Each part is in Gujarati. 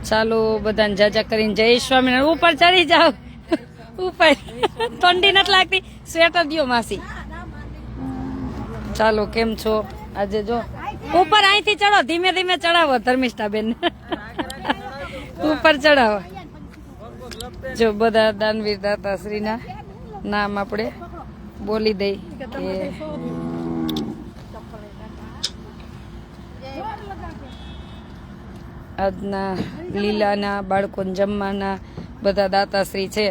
ચાલો બધાને જાજા કરીને જય સ્વામિનારાયણ. ઉપર ચડી જાઓ, ઉપર ઠંડી નથી લાગતી, સ્વેટર દો માસી. ચાલો કેમ છો આજે? જો ઉપર અહીંથી ચડો, ધીમે ધીમે ચડાવો ધર્મિષ્ઠા બેન, ઉપર ચડાવો. જો બધા દાનવીર દાતાશ્રીના નામ આપણે બોલી દઈ કે આજના લીલાના બાળકોને જમવાના બધા દાતાશ્રી છે.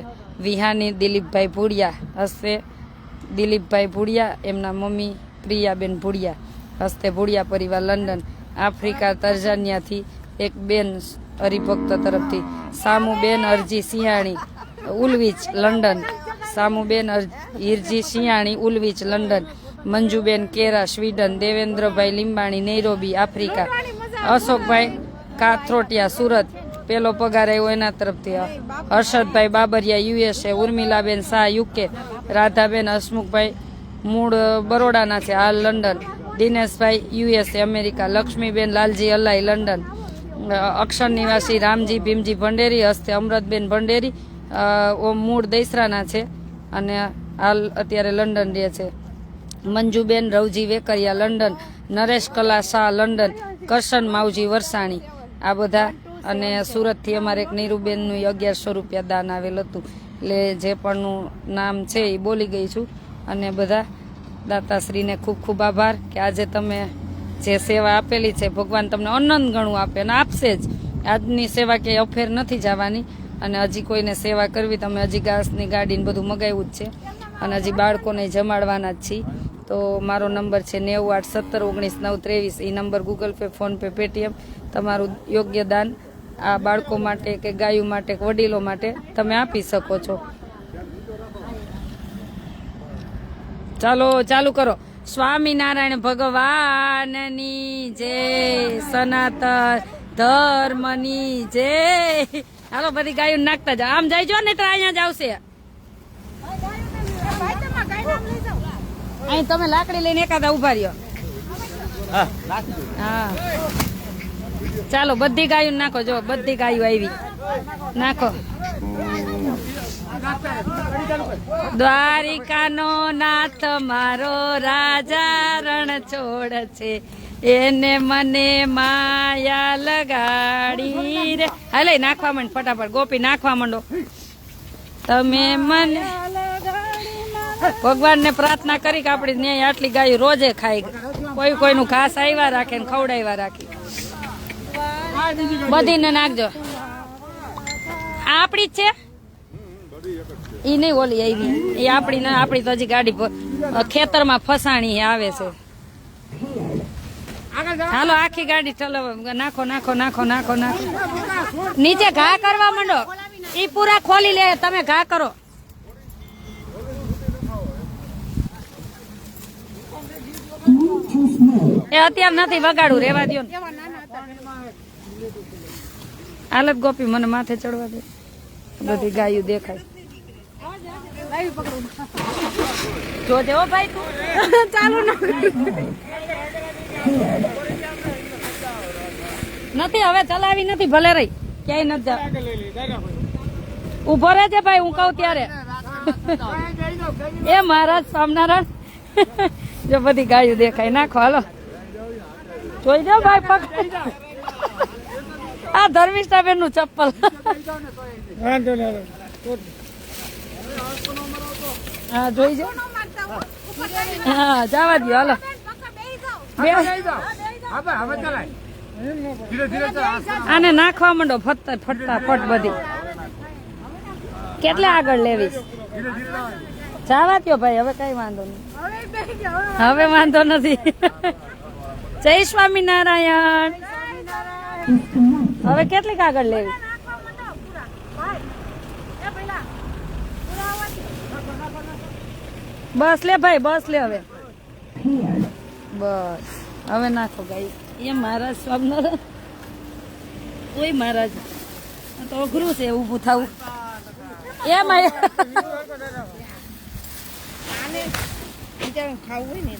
વિહાની દિલીપભાઈ ભુડિયા હસ્તે, દિલીપભાઈ ભુડિયા, એમના મમ્મી પ્રિયાબેન ભુડિયા હસ્તે, ભુડિયા પરિવાર લંડન. આફ્રિકા તર્જાનિયાથી એક બેન હરિભક્ત તરફથી Samuben Arji Sinhani Woolwich London, Samuben Hirji Sinhani Woolwich London. Manjuben Kera Sweden. Devendrabhai Limbani Nairobi Africa. Ashokbhai Kathrotiya Surat, પેલો પગાર આવ્યો એના તરફથી. હર્ષદભાઈ બાબરિયા યુએસએ. ઉર્મિલાબેન શાહ યુકે. રાધાબેન હસમુખભાઈ મૂળ બરોડાના છે, હાલ London. Dineshbhai USA America. Laxmiben Lalji Alai London. અક્ષર નિવાસી રામજી ભીમજી ભંડેરી હસ્તે અમૃતબેન ભંડેરી, મૂળ દૈસરાના છે અને હાલ અત્યારે લંડન રહે છે. મંજુબેન રવજી વેકરિયા લંડન. નરેશ કલા શાહ લંડન. કરશન માવજી વરસાણી. આ બધા. અને સુરતથી અમારે એક નીરુબેનનું 1100 રૂપિયા દાન આવેલ હતું. એટલે જે પણનું નામ છે એ બોલી ગઈ છું. અને બધા દાતાશ્રીને ખૂબ ખૂબ આભાર કે આજે તમે જે સેવા આપેલી છે, ભગવાન તમને અનંત ગણું આપે અને આપશે જ. આજની સેવા ક્યાંય અફેર નથી જવાની. અને હજી કોઈને સેવા કરવી, તમે હજી ઘાસની ગાડીને બધું મગાવ્યું જ છે અને હજી બાળકોને જમાડવાના જ છીએ. તો મારો નંબર છે 981719 923. એ number Google Pay, PhonePe, Paytm. તમારું યોગ્ય દાન આ બાળકો માટે કે ગાયો માટે કે વડીલો માટે તમે આપી શકો છો. ચાલો ચાલુ કરો. સ્વામિનારાયણ ભગવાનની જય, સનાતન ધર્મની જય. હાલો બધી ગાયો નાખતા જાઓ. આમ જાય જો ને તો અહીંયા જ આવશે. અહીં તમે લાકડી લઈને એકાદા ઉભા રહ્યો. હા ચાલો બધી ગાયો નાખો. જો બધી ગાયો આવી, નાખો. દ્વારિકાનો નાથ મારો રાજા રણ છોડ છે, એને મને માયા લગાડી રે. હાલે નાખવા માંડ ફટાફટ. ગોપી નાખવા માંડો. તમે મને ભગવાનને પ્રાર્થના કરી કે આપણી ન્યાય આટલી ગાયો રોજે ખાઈ, કોઈ કોઈનું ઘાસ આવ્યા રાખે ને ખવડાવ્યા રાખી. બધીને નાખજો. આપણી જ છે ઈ નહીં, ઓલી આવી એ આપણી ના. આપણી તો હજી ગાડી ખેતરમાં ફસાણી આવે છે. હાલો આખી ગાડી ચલાવ. નાખો નાખો નાખો નાખો નાખો. નીચે ઘા કરવા માંડો. ઈ પૂરા ખોલી લે, તમે ઘા કરો. એ અત્યારે નથી વગાડું, રેવા દો ને. હાલત ગોપી મને માથે ચડવા દે. બધી ગાયું દેખાય. જોજે હો ભાઈ તું. ચાલુ નથી હવે ચલાવી નથી, ભલે રહી ક્યાંય નથી જા. ઉભો રહેજે ભાઈ, હું કહું ત્યારે. એ મહારાજ સ્વામિનારાયણ. જો બધી ગાયું દેખાય. નાખો હાલો. જોઈ જાઓ ભાઈ પગ. આ ધર્મિષ્ઠાબેન નું ચપ્પલ. હા જોઈ જાઓ. હા જવા દો હાલો. આને નાખવા માંડો ફટતા ફટતા ફટ બધી. કેટલે આગળ લેવીશ? જવા દો ભાઈ, હવે કઈ વાંધો નહીં. હવે વાંધો નથી. જય સ્વામિનારાયણ. હવે કેટલીક આગળ લેવી? બસ લે ભાઈ, બસ લે હવે. બસ હવે નાખો ગાય. એ મહારાજ સ્વામિનારાયણ. ઓય મહારાજ તો અઘરું છે ઊભું થવું. એમ ખાવું હોય ને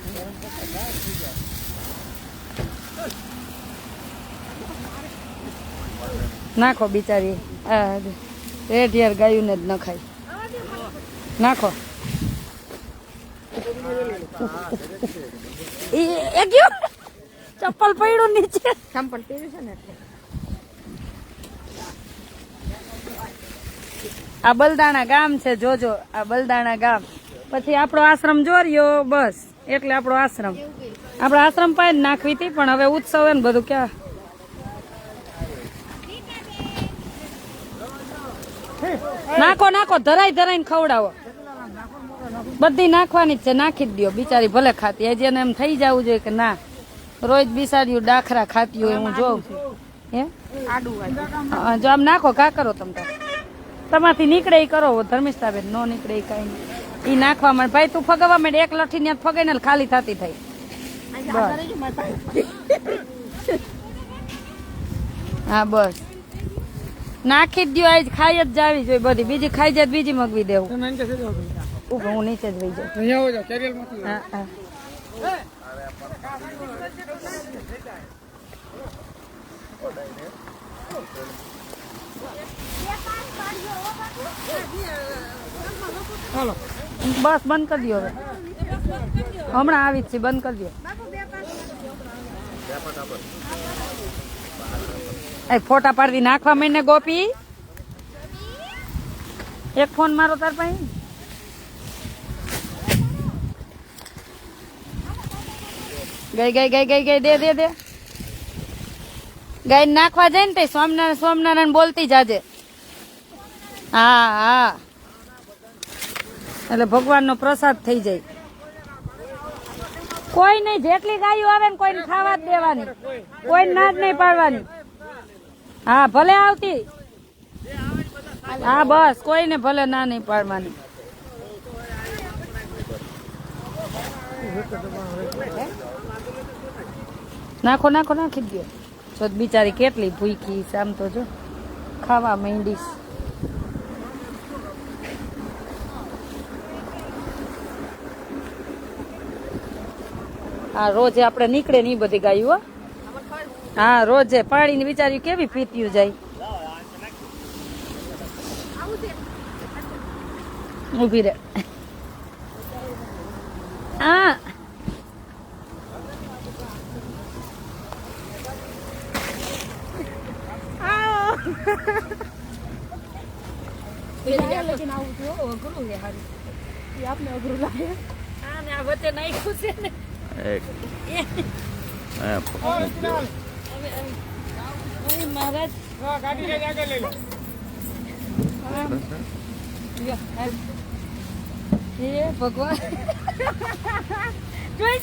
નાખો બિચારી આ રેડ હેર ગાયું ને જ ન ખાય નાખો એ ગયો ચપ્પલ પડ્યું નીચે ચંપલ પહેર્યું છે ને આ બલદાણા ગામ છે જોજો આ બલદાણા ગામ પછી આપણો આશ્રમ જોર્યો બસ એટલે આપણો આશ્રમ પાસે નાખવી હતી પણ હવે ઉત્સવ હે ને બધું ક્યાં નાખો નાખો ધરાઈને ખવડાવો બધી નાખવાની જ છે નાખી જ દો બિચારી ભલે ખાતી હજી એને એમ થઈ જવું જોઈએ કે ના રોજ બિસાડ્યું ડાખરા ખાતી હોય હું જોઉં છું હે જો આમ નાખો કા કરો તમે તમારથી નીકળે એ કરો ધર્મિષ્ઠાબેન નો નીકળે એ કઈ નહીં એ નાખવા માંડ ભાઈ તું ફગવા માંડ એક લઠ્ઠી ને ફગાઈ ને ખાલી થતી થઈ હા બસ નાખી જ દો આજ ખાઈ જ જાવી જોઈએ બધી બીજી ખાઈ જાય બીજી મગવી દેવું હું નીચે જ વહી જાઉં હા હા બસ બંધ કરી દો હવે હમણાં આવી જ છે બંધ કરી દો ફોટા પાડવી નાખવા માંડને ગોપી એક ફોન મારો તાર પાસે ગઈ દે ગાય નાખવા જાય ને તે સ્વામિનારાયણ બોલતી જાજે હા એટલે ભગવાનનો પ્રસાદ થઈ જાય કોઈ નહીં જેટલી ગાયો આવે ને કોઈને ખાવા જ દેવાની કોઈ ના જ નહીં પાડવાની હા ભલે આવતી હા બસ કોઈને ભલે ના નહીં પાડવાની નાખો નાખી દો જો બિચારી કેટલી ભૂખી છે આમ તો જો ખાવા માંડીશ હા રોજે આપણે નીકળે ને બધી ગાયું હા રોજે પાણી ની બિચારી કેવી પીત્યું જાય ઉભી રે હા અઘરું લાગે આ વચ્ચે નાખ્યું છે ને મહારાજ ભગવાન જોઈ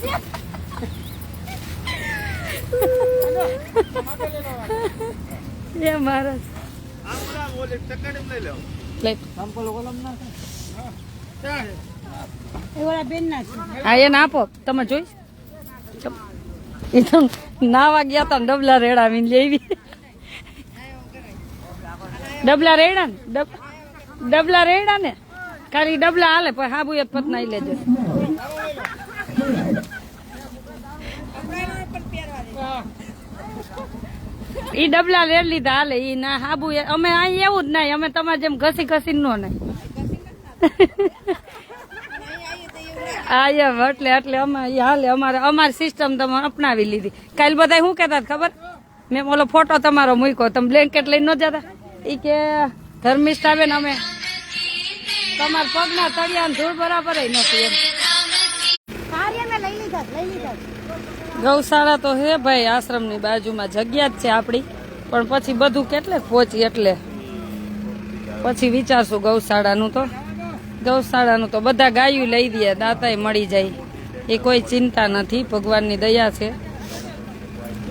છે મહારાજ હા એને આપો તમે જોઈ નાવા ગયા તા ડબલા રેડાવીને લેવી ડબલા રેડા ને ડબલા રેડા ને ખાલી ડબલા હાલે પછી હાબુ એક પત નાઈ લેજો ઈ ડબલા રેડ લીધા હાલે ઈ ના હાબુ અમે અહીં એવું જ નહીં અમે તમારે જેમ ઘસી નો નહીં હા એમ એટલે અમે હાલે અમારી સિસ્ટમ તમે અપનાવી લીધી કાલ બધા શું કેતા ખબર મેં ઓલો ફોટો તમારો મૂક્યો તમે બ્લેન્કેટ લઈને ન જતા ઈ કે ધર્મિષ્ઠાબેન અમે તમારા પગના તળિયા ધૂળ બરાબર નથી એમ ગૌશાળા તો હે ભાઈ આશ્રમ ની બાજુમાં જગ્યા જ છે આપડી પણ પછી બધું કેટલે પહોંચી એટલે પછી વિચારશું ગૌશાળાનું તો બધા ગાયું લઈ દે દાતાય મળી જાય એ કોઈ ચિંતા નથી ભગવાનની દયા છે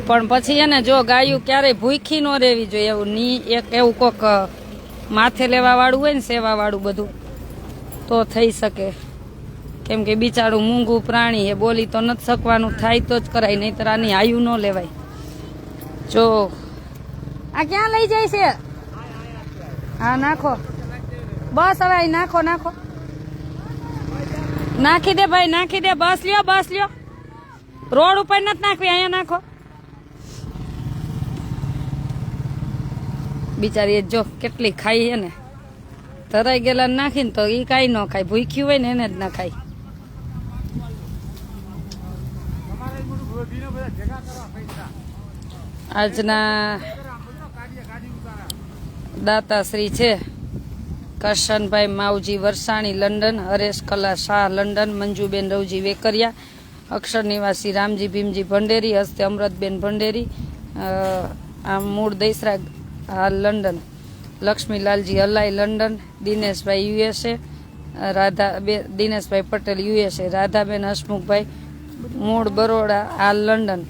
પણ પછી એને જો ગાયું ક્યારેય ભૂખી ન રહેવી જોઈએ એવું કોક માથે લેવા વાળું હોય ને સેવા વાળું બધું તો થઈ શકે કેમ કે બિચારું મૂંગું પ્રાણી એ બોલી તો નથી શકવાનું થાય તો જ કરાય નહીતર આની આયુ ન લેવાય જો આ ક્યાં લઈ જાય છે હા નાખો બસ હવે નાખો નાખી દે ભાઈ નાખી દે બસ લ્યો રોડ ઉપર નથી નાખવી અહીંયા નાખો બિચારી જો કેટલી ખાઈ હે ને, ધરાઈ ગયેલા નાખીને તો એ કાંઈ ન ખાય, ભૂખ્યું હોય ને એને જ ના ખાય. આજના દાતાશ્રી છે કરશનભાઈ માવજી વરસાણી લંડન, હરેશ કલા શાહ લંડન, મંજુબેન રવજી વેકરિયા, અક્ષર નિવાસી રામજી ભીમજી ભંડેરી, હસ્તે અમૃતબેન ભંડેરી, આ મૂળ દૈસરા હાલ London, Laxmilalji Halai London, Dineshbhai USA, Dineshbhai Patel USA, Radhaben Hasmukhbhai મૂળ બરોડા હાલ London,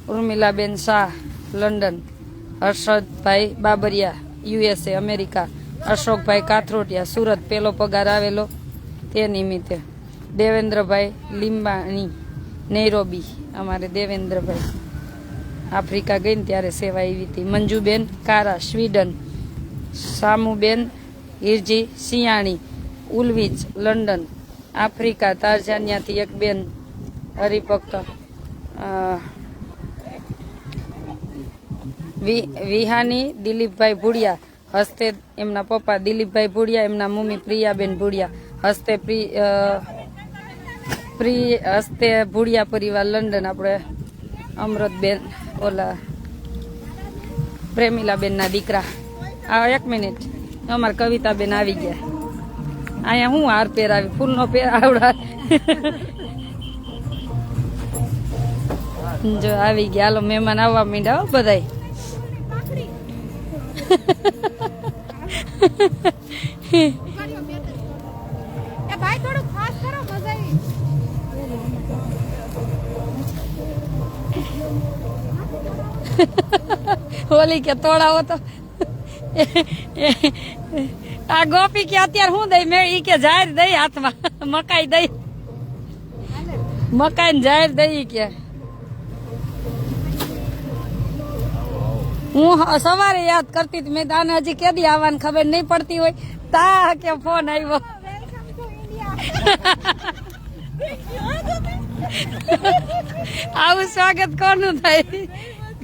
Urmilaben Shah London, Harshadbhai Babariya USA America, Ashokbhai Kathrotiya Surat પેલો પગાર આવેલો તે નિમિત્તે, દેવેન્દ્રભાઈ લીંબાણી નૈરોબી, અમારે દેવેન્દ્રભાઈ આફ્રિકા ગઈ ને ત્યારે સેવા આવી હતી, Manjuben Kara Sweden, Samuben Hirji Siyani Woolwich London, Africa તારજાનિયાથી એક બેન હરિભક્ત વિહાની દિલીપભાઈ ભુડિયા, હસ્તે એમના પપ્પા દિલીપભાઈ ભુડિયા, એમના મમ્મી પ્રિયાબેન ભુડિયા, હસ્તે હસ્તે ભુડિયા પરિવાર લંડન, આપણે અમૃતબેન ઓલા પ્રેમિલાબેનના દીકરા. આ 1 મિનિટ, અમારા કવિતાબેન આવી ગયા. અહીંયા હું હાર પહેરાવી, ફૂલનો પહેર આવડા જો આવી ગયા. હાલો મહેમાન આવવા માંડ્યા હો બધાય. ઓલી કે તોડાવો તો આ ગોપી કે અત્યારે હું દઈ મેં ઈ કે જાહેર દઈ હાથમાં મકાઈ દઈ, મકાઈ ને જાહેર દઈ કે હું સવારે યાદ કરતી હતી, મેં આને હજી કેદી આવવાની ખબર નહીં પડતી હોય તા કે ફોન આવ્યો. આવું સ્વાગત કોનું થાય?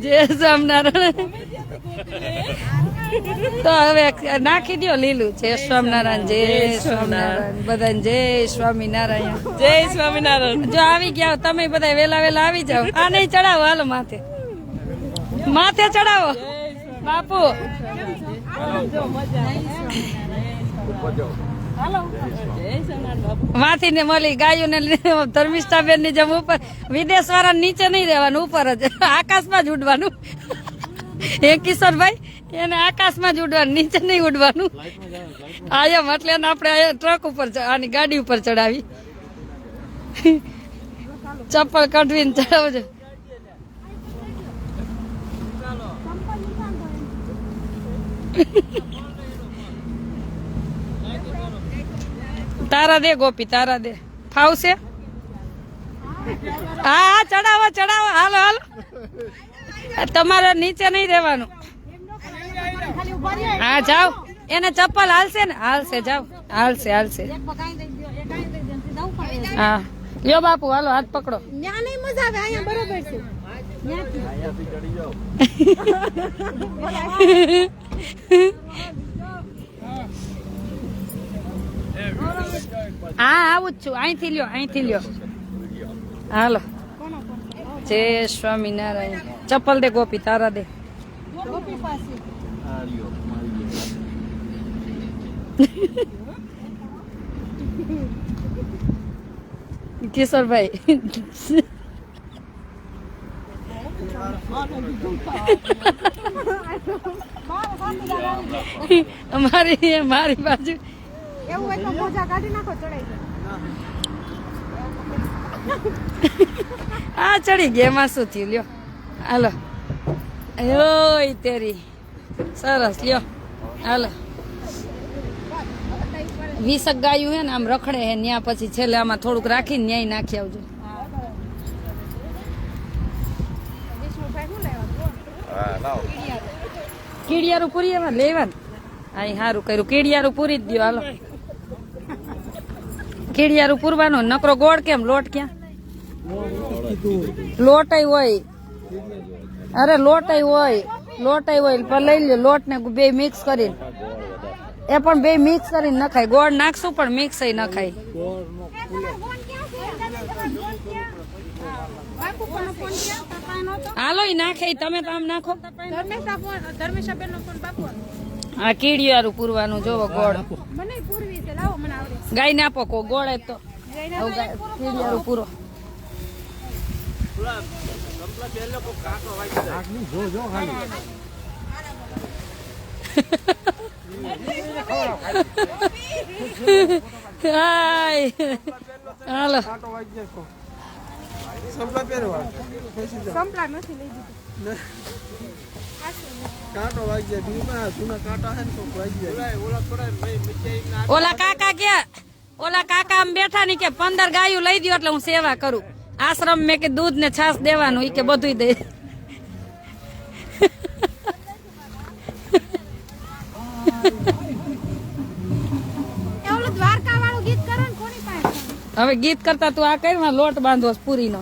જય સ્વામિનારાયણ. તો હવે નાખી દો લીલું. જય સ્વામિનારાયણ, જય સ્વામિનારાયણ, બધાને જય સ્વામિનારાયણ, જય સ્વામિનારાયણ. જો આવી ગયા તમે બધા વેલા વેલા આવી જાઓ. આ નહીં ચડાવો, હાલો માથે માથે ચડાવો બાપુ. માથી ને મળી ગાયું ને ધર્મિષ્ઠાબેન ની જેમ ઉપર, વિદેશ વાળા નીચે નહીં રહેવાનું, ઉપર જ આકાશમાં જ ઉડવાનું. એ કિશોરભાઈ એને આકાશમાં જ ઉડવાનું, નીચે નહીં ઉડવાનું. આયમ એટલે આપણે ટ્રક ઉપર આની ગાડી ઉપર ચડાવી, ચપ્પલ કઢવીને ચડાવજો. તારા દે ગોપી, તારા દે. ફાવશે? હા ચડાવો ચડાવો, હાલો હાલો. તમારે નીચે નહીં રહેવાનું. હા જાઓ, એને ચપ્પલ હાલશે ને? હાલશે, જાઓ, હાલશે હાલશે. હા લ્યો બાપુ, હાલો હાથ પકડો. મજા આવે અહીંયા, બરોબર છે. હા આવું જ છું, અહીંથી લ્યો, અહીંથી લ્યો. હાલો, જય સ્વામિનારાયણ. ચપ્પલ દે ગોપી, તારા દે. કિશોરભાઈ મારી બાજુ આ ચડી ગયા, એમાં શું થયું? લ્યો હાલો. ઓય તેરી સરસ, લ્યો હાલો. 20 ગાયું હે ને આમ રખડે હે, ન્યા પછી છેલ્લે આમાં થોડુંક રાખીને ન્યાય નાખી આવજો. કીડિયારું પૂરી એમાં લેવાનું. અહીં સારું કર્યું, કીડિયારું પૂરી જ દો. હાલો, કીડિયારું પૂરવાનું. નકરો ગોળ કેમ? લોટ ક્યાં? લોટ હોય, અરે લોટ હોય. લોટ હોય પણ લઈ લ્યો. લોટ ને બે મિક્સ કરીને, એ પણ બે મિક્સ કરીને નખાય. ગોળ નાખશું પણ મિક્સ નખાય. હાલો ઈ નાખે, તમે તો આમ નાખો. હા, કીડિયારું પૂરવાનું. જોવો ગોળ ગાય ને આપો. કો ગોળ તો કીડિયારું પૂરો. હાલો ઓલા કાકા ક્યાં? ઓલા કાકા આમ બેઠા ની કે 15 ગાયું લઈ દો એટલે હું સેવા કરું. આશ્રમ મેં કે દૂધ ને છાસ દેવાનું, ઈ કે બધું દે. હવે ગીત કરતા તું આ કર, લોટ બાંધવો પૂરી નો.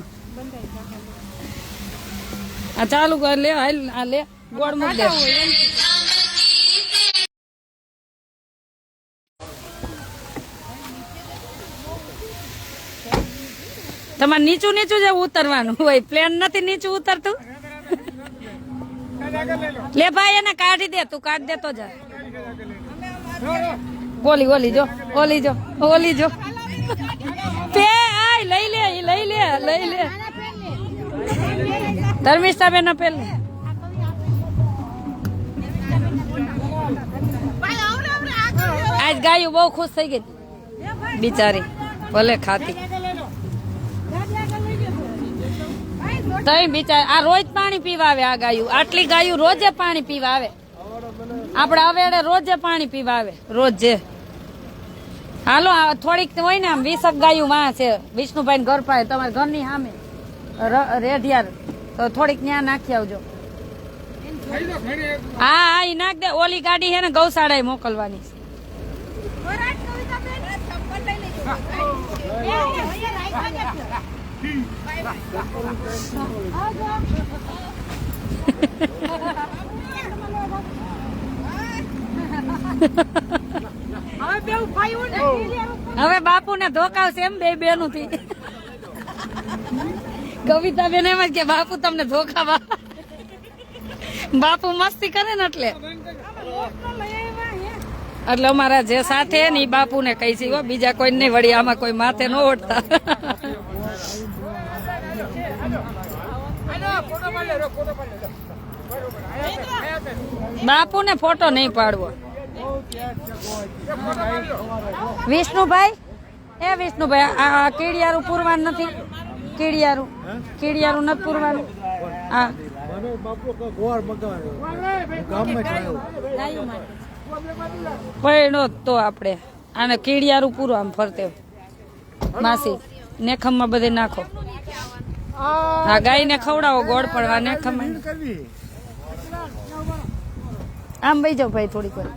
આ ચાલુ કર. લે હાલ, આ લે ગોળ મૂક દે. તમારે નીચું નીચું જ ઉતરવાનું હોય, પ્લેન નથી નીચું ઉતરતું. લે ભાઈ એને કાઢી દે, તું કાઢ દેતો જા. ઓલી ઓલી જો, ઓલી જો, ઓલી જો. પે આય લઈ લે, લઈ લે, લઈ લે. ધર્મિષ્ઠા બેન પેલે આજ ગાયું બહુ ખુશ થઈ ગઈ બિચારી, ભલે ખાતી. તઈ બિચારી આ રોજ પાણી પીવા આવે. આ ગાયું, આટલી ગાયું રોજે પાણી પીવા આવે. આપડે અવેડે રોજે પાણી પીવા આવે, રોજે. હાલો થોડીક હોય ને આમ 20 ગાયું માં છે વિષ્ણુભાઈ ઘર પાસે, તમારા ઘરની સામે રેઢિયાર, તો થોડીક ન્યા નાખી આવજો. હા હા, ઈ નાખ દે. ઓલી ગાડી છે ને ગૌશાળાએ મોકલવાની. હવે બાપુ ને ધોકાવશે એમ બે બેનું થી. કવિતા બેન એમ જ કે બાપુ તમને ધોકાવા. બાપુ મસ્તી કરે ને એટલે અમારા જે સાથે ને બાપુ ને કહી છે, બીજા કોઈ નહીં. વળી આમાં કોઈ માથે ન ઓઢતા. બાપુ ને ફોટો નહીં પાડવો. વિષ્ણુભાઈ, એ વિષ્ણુભાઈ, આ કીડિયારું પૂરવાનું નથી. કીડિયારું નથી પૂરવાનું. હા પડ્યો તો આપડે આને કીડિયારું પૂરો આમ ફરતે. માસી નેખમમાં બધે નાખો. હા, ગાય ને ખવડાવો ગોળ, પણ નેખમ આમ વહી જાવ ભાઈ થોડીક વાર.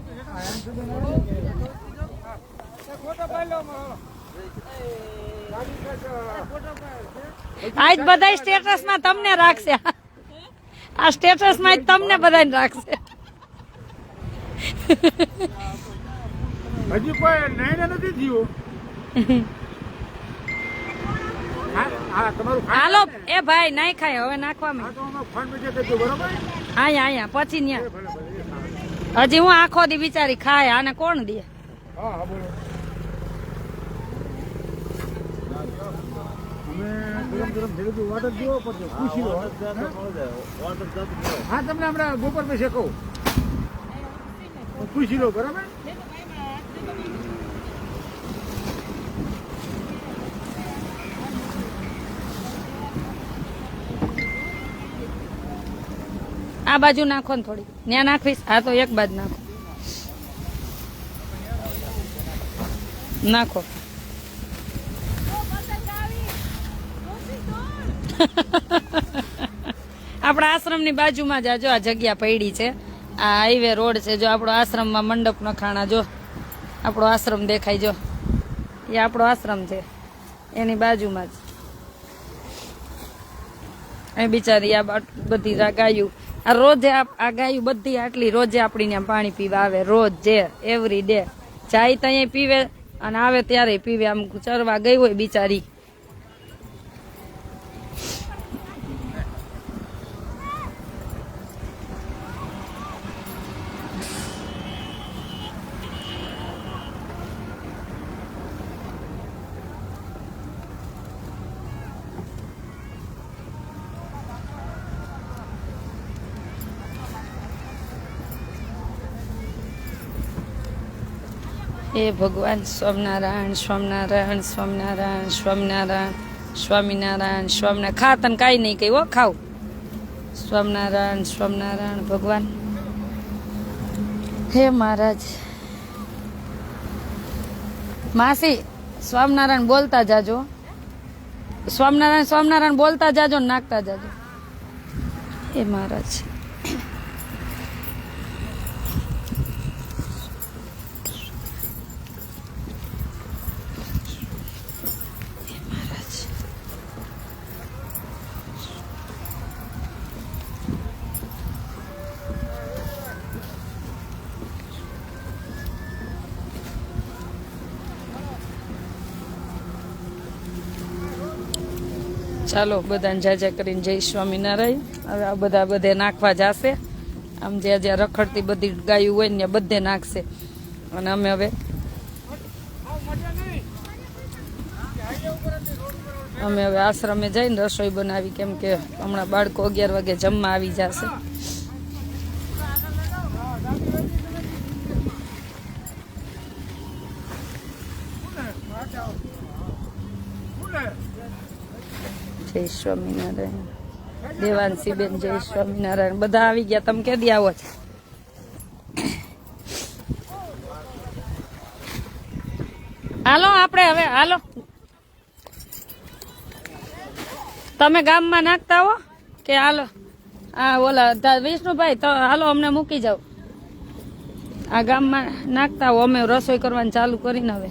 આજ બધા સ્ટેટસ માં તમને રાખશે. આ સ્ટેટસ માં તમને બધા રાખશે. હજી કોઈ નહીં નથી થયું. હાલો એ ભાઈ નહીં ખાય હવે નાખવામાં. આયા પછી ન્યા હજી હું આખો દી બિચારી ખાય, આને કોણ દે? હા, તમને હમણાં બપોર પછી કહું, પૂછી લો. બરાબર. આ બાજુ નાખો ને થોડી. ત્યાં નાખવીશ? હા તો એક બાજુ નાખો. નાખો. આપણા આશ્રમની બાજુમાં જ જો આ જગ્યા પડી છે. આ હાઈવે રોડ છે. જો આપણો આશ્રમમાં મંડપ નખાણા. જો આપણો આશ્રમ દેખાય. જો એ આપણો આશ્રમ છે, એની બાજુમાં જ. એ બિચારી આ બધી ગાયું આ રોજે આ ગાયું બધી આટલી રોજે આપણી ત્યાં પાણી પીવા આવે, રોજ જે એવરી ડે જાય ત્યાં પીવે અને આવે ત્યારે પીવે. આમ ચરવા ગઈ હોય બિચારી. હે ભગવાન સ્વામિનારાયણ સ્વામિનારાયણ સ્વામિનારાયણ સ્વામિનારાયણ સ્વામિનારાયણ સ્વામિનારાયણ. ખા તને કાંઈ નહીં કહ્યું હો, ખાવ. સ્વામિનારાયણ સ્વામિનારાયણ ભગવાન. હે મહારાજ. માસી સ્વામિનારાયણ બોલતા જાજો. સ્વામિનારાયણ સ્વામિનારાયણ બોલતા જાજો ને નાખતા જાજો. હે મહારાજ. ચાલો બધાને જાજા કરીને જય સ્વામિનારાયણ. હવે આ બધા બધે નાખવા જશે. આમ જ્યાં જ્યાં રખડતી બધી ગાયું હોય ને બધે નાખશે. અને અમે હવે આશ્રમે જઈને રસોઈ બનાવી, કેમ કે હમણાં બાળકો 11 વાગે જમવા આવી જશે. જય સ્વામિનારાયણ. દેવાંશીબેન જય સ્વામિનારાયણ. બધા આવી ગયા. તમે કેદી આવો છો? હાલો આપણે હવે હાલો. તમે ગામમાં નાખતા હો કે હાલો? હા ઓલા વિષ્ણુભાઈ તો હાલો અમને મૂકી જાઓ. આ ગામમાં નાખતા હો, અમે રસોઈ કરવાનું ચાલુ કરીને હવે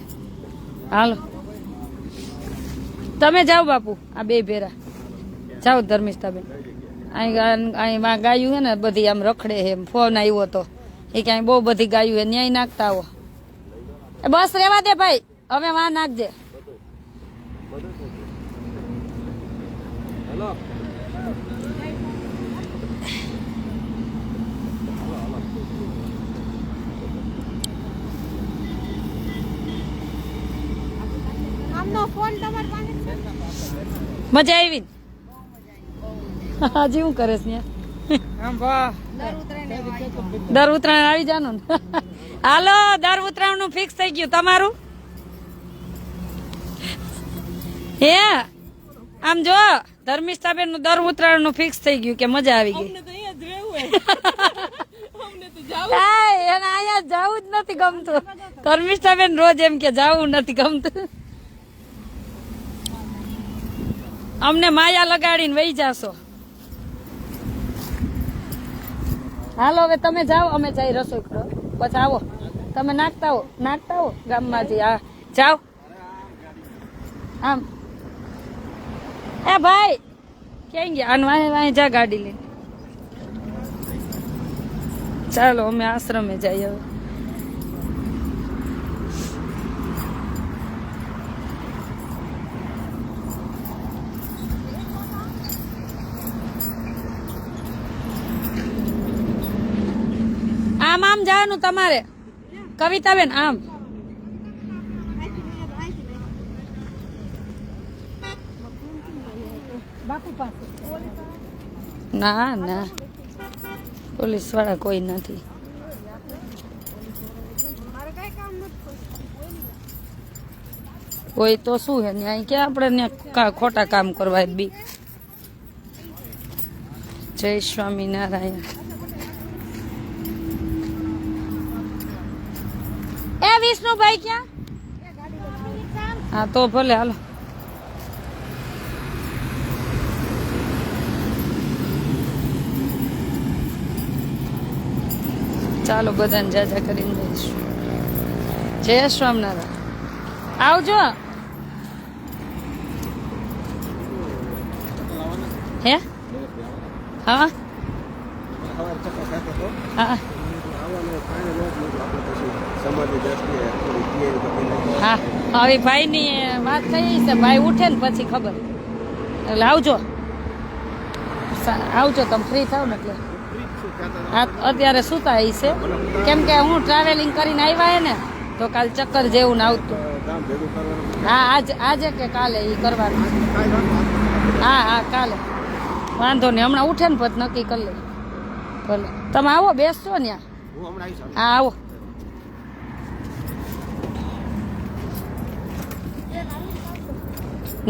હાલો. તમે જાઓ બાપુ, આ બે ભેરા જાઓ. ધર્મિષ્ઠાબેન અહીં ગાયું હે ને બધી આમ રખડે હે. ફોન આવ્યો તો એ ક્યાંય બહુ બધી ગાયું હે, ન્યાય નાખતા આવો. બસ રેવા દે ભાઈ, હવે વાં નાખજે. મજા આવી હજી હું કરે છે? દર ઉત્તરાયણ આવી જાનું ને. હાલો દર ઉત્તરાયણ નું ફિક્સ થઈ ગયું તમારું. હે આમ જો ધર્મિષ્ઠાબેન નું દર ઉત્તરાયણ નું ફિક્સ થઈ ગયું કે મજા આવી ગઈ. એને અહીંયા જવું જ નથી ગમતું. ધર્મિષ્ઠાબેન રોજ એમ કે જવું નથી ગમતું. અમને માયા લગાડીને વહી જાશો. હાલો હવે તમે જાઓ, અમે જઈ રસોઈ કરો. પછી આવો તમે નાખતા હો ગામમાંથી. હા જાઓ. આમ એ ભાઈ ક્યાં ગયા? આને વાહે જા ગાડી લઈને. ચાલો અમે આશ્રમે જઈએ હવે. આમ આમ જવાનું તમારે કવિતાબેન, આમ. ના ના પોલીસ વાળા કોઈ નથી. કોઈ તો શું હે ને કે આપણે ખોટા કામ કરવા બી. જય સ્વામિનારાયણ. એ વિષ્ણુભાઈ ક્યાં? હા તો ભલે હાલો. ચાલો બધાને જાજા કરીને જઈશું. જય સ્વામિનારાયણ. આવજો. હે હા ચક્કર થતો હતો હા આવવાનો ફાઇનલ જ નહોતું આપણે પછી સમાજની દ્રષ્ટિએ થોડી તૈયારી કરી નાખી. હા હવે ભાઈની વાત થઈ છે, ભાઈ ઉઠે ને પછી ખબર. એટલે આવજો આવજો તમે ફ્રી થાવ ને એટલે. ફ્રી જ છું કહેતા હતા. હા અત્યારે સુતા હઈ છે, કેમ કે હું ટ્રાવેલિંગ કરીને આવ્યા હે ને તો કાલ ચક્કર જેવું ને આવતું. ગામ ભેગું કરવાનું હા આજે કે કાલે એ કરવાનું. કાંઈ વાંધો નથી. હા કાલે વાંધો નહીં, હમણાં ઉઠે ને પછી નક્કી કરી લે. ભલે તમે આવો, બેસજો ને હું હમણાં આવીશ. હા આવો.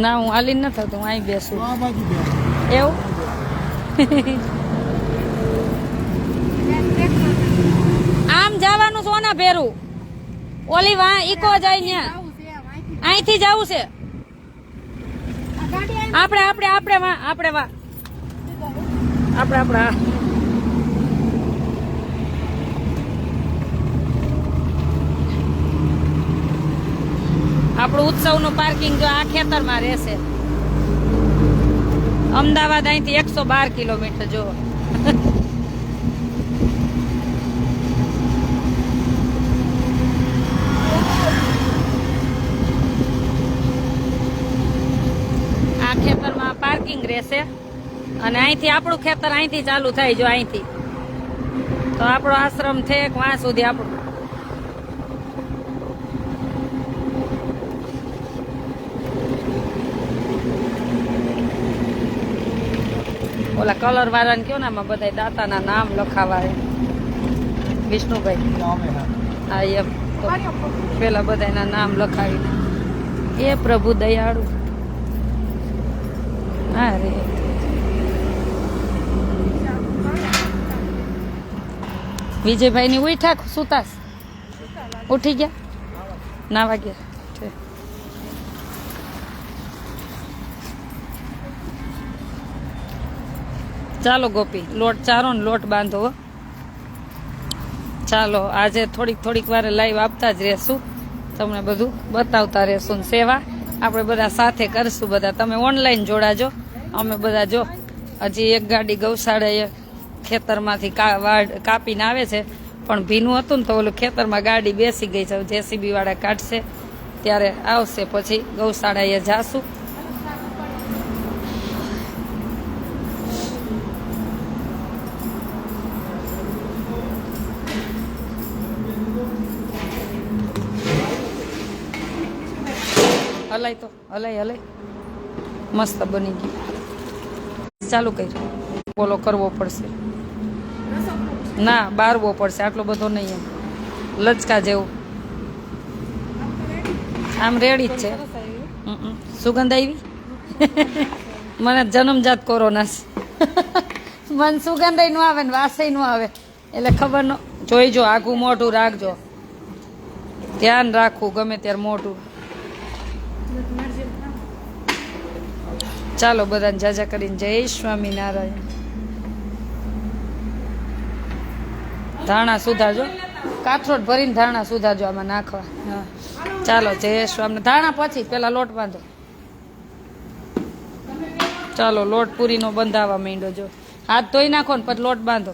ના હું હાલી ન થતું, હું અહીં બેસું. આ બાજુ બે. એવું આમ જવાનું સોના ભેરું, ઓલી વા ઈકો જાય ત્યાં, અહીંથી જવું છે. આપણે વા આપણે હા. આપણું ઉત્સવનું પાર્કિંગ જો આ ખેતરમાં રહેશે. અમદાવાદ અહીંથી 112 કિલોમીટર જો. આ ખેતરમાં પાર્કિંગ રહેશે અને અહીંથી આપણું ખેતર અહીંથી ચાલુ થાય જો અહીંથી. તો આપણો આશ્રમ છે વાં સુધી આપણું. ઓલા કલર વાળાને કયો ને આમાં બધા દાતાના નામ લખાવાય. વિષ્ણુભાઈ હા એમ તો પેલા બધાના નામ લખાવીને એ પ્રભુ દયાળુ. હા રે વિજયભાઈ ની ઉઠા સુતાસ ઉઠી ગયા નાવા ગયા. ચાલો ગોપી લોટ ચારો ને લોટ બાંધો. ચાલો આજે થોડીક વાર લાઈવ આપતા જ રહેશું, તમને બધું બતાવતા રહેશું ને સેવા આપણે બધા સાથે કરશું. બધા તમે ઓનલાઈન જોડાજો. અમે બધા જો હજી એક ગાડી ગૌશાળાએ ખેતરમાંથી કાપીને આવે છે, પણ ભીનું હતું ને તો ઓલું ખેતરમાં ગાડી બેસી ગઈ છે. જેસીબી વાળા કાઢશે ત્યારે આવશે, પછી ગૌશાળાએ જાશું. હલાય તો હલાય મસ્ત બની ગયું. ચાલુ કર્યું બોલો કરવો પડશે. ના બારવો પડશે, આટલો બધો નહીં, એમ લચકા જેવું. આમ રેડી જ છે. સુગંધ આવી મને જન્મજાત કોરોના છે. મને સુગંધ નું આવે ને વાસય નું આવે એટલે ખબર ન. જોઈજો આઘું મોઢું રાખજો, ધ્યાન રાખવું ગમે ત્યારે મોઢું. ચાલો બધાને જાજા કરીને જય સ્વામિનારાયણ. ધાણા સુધારજો, કાથરોટ ભરીને ધાણા સુધારજો આમાં નાખવા. હા ચાલો જય સ્વામી. ધાણા પછી પેલા લોટ બાંધો. ચાલો લોટ પૂરીનો બંધાવા માંડ્યો જો. હાથ ધોઈ નાખો ને પછી લોટ બાંધો.